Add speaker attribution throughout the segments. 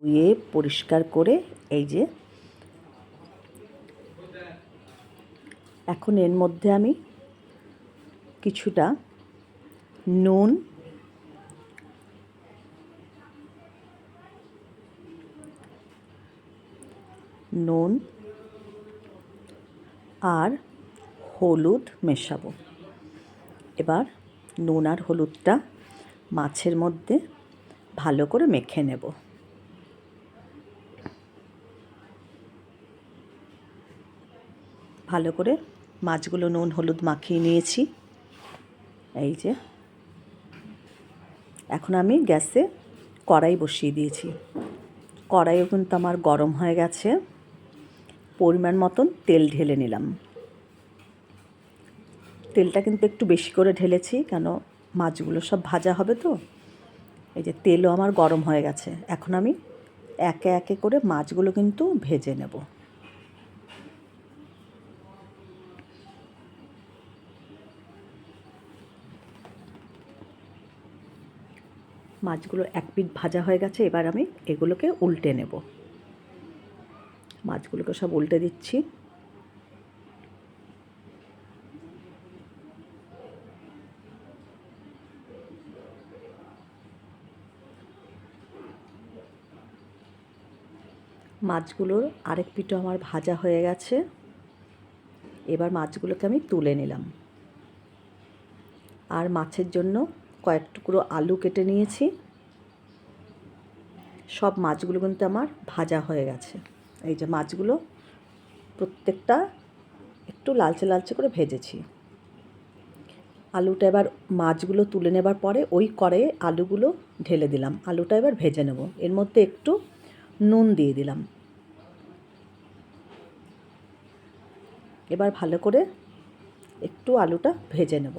Speaker 1: ধুয়ে পরিষ্কার করে এই যে এখন এর মধ্যে আমি কিছুটা নুন, আর হলুদ মেশাবো। এবার নুন আর হলুদটা মাছের মধ্যে ভালো করে মেখে নেব। ভালো করে মাছগুলো নুন হলুদ মাখিয়ে নিয়েছি। এই যে এখন আমি গ্যাসে কড়াই বসিয়ে দিয়েছি। কড়াইও কিন্তু আমার গরম হয়ে গেছে। পরিমাণ মতন তেল ঢেলে নিলাম। তেলটা কিন্তু একটু বেশি করে ঢেলেছি, কেন মাছগুলো সব ভাজা হবে তো। এই যে তেলও আমার গরম হয়ে গেছে। এখন আমি একে একে করে মাছগুলো কিন্তু ভেজে নেব। মাছগুলো এক পিঠ ভাজা হয়ে গেছে। এবার আমি এগুলোকে উল্টে নেব। মাছগুলোকে সব উল্টে দিচ্ছি। মাছগুলোর আরেক পিঠও আমার ভাজা হয়ে গেছে। এবার মাছগুলোকে আমি তুলে নিলাম। আর মাছের জন্য কয়েক টুকরো আলু কেটে নিয়েছি। সব মাছগুলো কিন্তু আমার ভাজা হয়ে গেছে। এই যে মাছগুলো প্রত্যেকটা একটু লালচে লালচে করে ভেজেছি। আলুটা এবার মাছগুলো তুলে নেবার পরে ওই কড়াইয়ে আলুগুলো ঢেলে দিলাম। আলুটা এবার ভেজে নেব। এর মধ্যে একটু নুন দিয়ে দিলাম। এবার ভালো করে একটু আলুটা ভেজে নেব।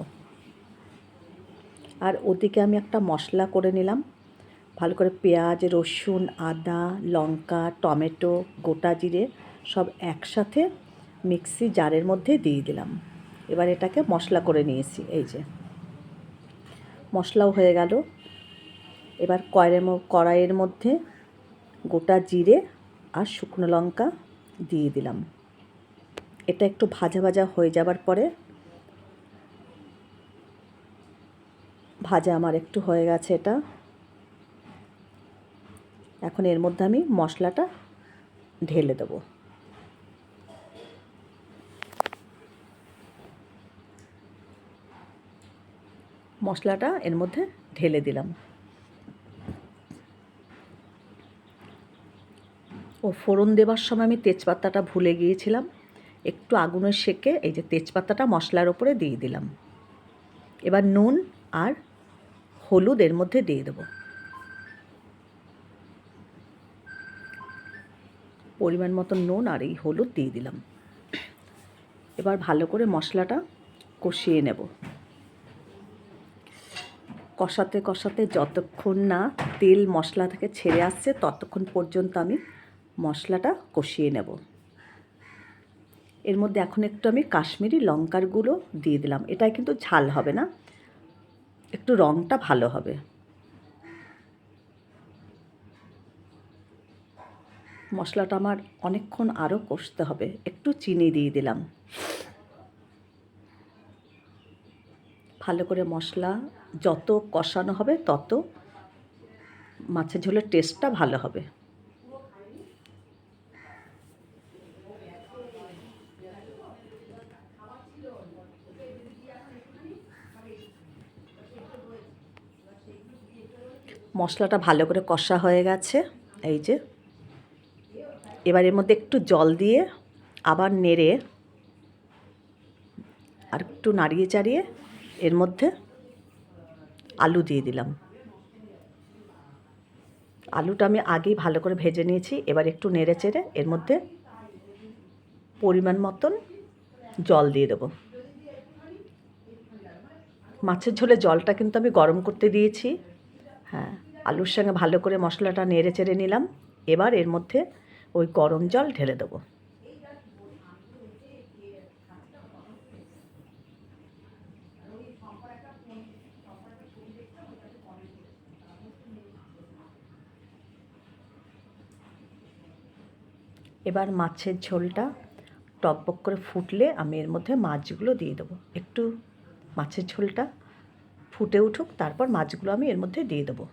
Speaker 1: আর ওদিকে আমি একটা মশলা করে নিলাম। ভালো করে পেঁয়াজ, রসুন, আদা, লঙ্কা, টমেটো, গোটা জিরে সব একসাথে মিক্সি জারের মধ্যে দিয়ে দিলাম। এবার এটাকে মশলা করে নিয়েছি। এই যে মশলাও হয়ে গেল। এবার কড়াইয়ের মধ্যে গোটা জিরে আর শুকনো লঙ্কা দিয়ে দিলাম। এটা একটু ভাজা ভাজা হয়ে যাবার পরে, ভাজা আমার একটু হয়ে গেছে এটা। এখন এর মধ্যে আমি মশলাটা ঢেলে দেব। মশলাটা এর মধ্যে ঢেলে দিলাম। ও ফোড়ন দেবার সময় আমি তেজপাতাটা ভুলে গিয়েছিলাম। একটু আগুনের শেকে এই যে তেজপাতাটা মশলার ওপরে দিয়ে দিলাম। এবার নুন আর হলুদ এর মধ্যে দিয়ে দেব। পরিমাণ মতো নুন আর এই হলুদ দিয়ে দিলাম। এবার ভালো করে মশলাটা কষিয়ে নেব। কষাতে কষাতে যতক্ষণ না তেল মশলা থেকে ছেড়ে আসছে ততক্ষণ পর্যন্ত আমি মশলাটা কষিয়ে নেব। এর মধ্যে এখন একটু আমি কাশ্মীরি লঙ্কার গুঁড়ো দিয়ে দিলাম। এটাই কিন্তু ঝাল হবে না, একটু রঙটা ভালো হবে। মশলাটা আমার অনেকক্ষণ আরও কষতে হবে। একটু চিনি দিয়ে দিলাম। ভালো করে মশলা যত কষানো হবে তত মাছের ঝোলের টেস্টটা ভালো হবে। মশলাটা ভালো করে কষা হয়ে গেছে। এই যে এবার এর মধ্যে একটু জল দিয়ে আবার নেড়ে আর একটু নাড়িয়ে চাড়িয়ে এর মধ্যে আলু দিয়ে দিলাম। আলুটা আমি আগেই ভালো করে ভেজে নিয়েছি। এবার একটু নেড়ে চেড়ে এর মধ্যে পরিমাণ মতন জল দিয়ে দেবো। মাছের ঝোলে জলটা কিন্তু আমি গরম করতে দিয়েছি। হ্যাঁ, আলুর সঙ্গে ভালো করে মশলাটা নেড়ে চেড়ে নিলাম। এবার এর মধ্যে ওই গরম জল ঢেলে দেবো। এবার মাছের ঝোলটা টকবক করে ফুটলে আমি এর মধ্যে মাছগুলো দিয়ে দেবো। একটু মাছের ঝোলটা ফুটে উঠুক, তারপর মাছগুলো আমি এর মধ্যে দিয়ে দেবো।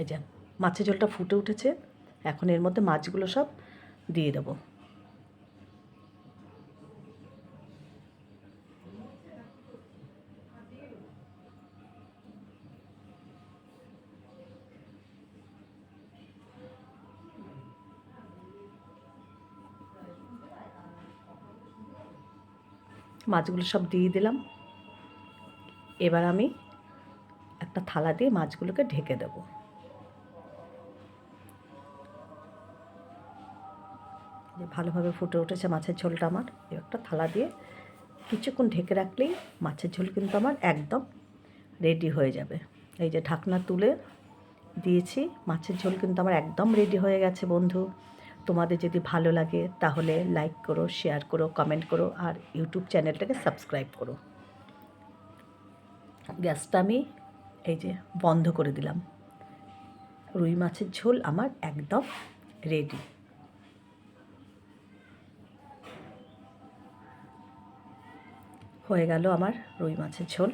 Speaker 1: এই যে মাছের ঝোলটা ফুটে উঠেছে, এখন এর মধ্যে মাছগুলো সব দিয়ে দেবো। মাছগুলো সব দিয়ে দিলাম। এবার আমি একটা থালা দিয়ে মাছগুলোকে ঢেকে দেব। ভালোভাবে ফুটে উঠেছে মাছের ঝোলটা আমার। একটা থালা দিয়ে কিছুক্ষণ ঢেকে রাখলেই মাছের ঝোল কিন্তু আমার একদম রেডি হয়ে যাবে। এই যে ঢাকনা তুলে দিয়েছি, মাছের ঝোল কিন্তু আমার একদম রেডি হয়ে গেছে বন্ধু। তোমাদের যদি ভালো লাগে তাহলে লাইক করো, শেয়ার করো, কমেন্ট করো, আর ইউটিউব চ্যানেলটাকে সাবস্ক্রাইব করো। গ্যাসটা আমি এই যে বন্ধ করে দিলাম। রুই মাছের ঝোল আমার একদম রেডি। হয়ে গেল আমার রুই মাছের ঝোল।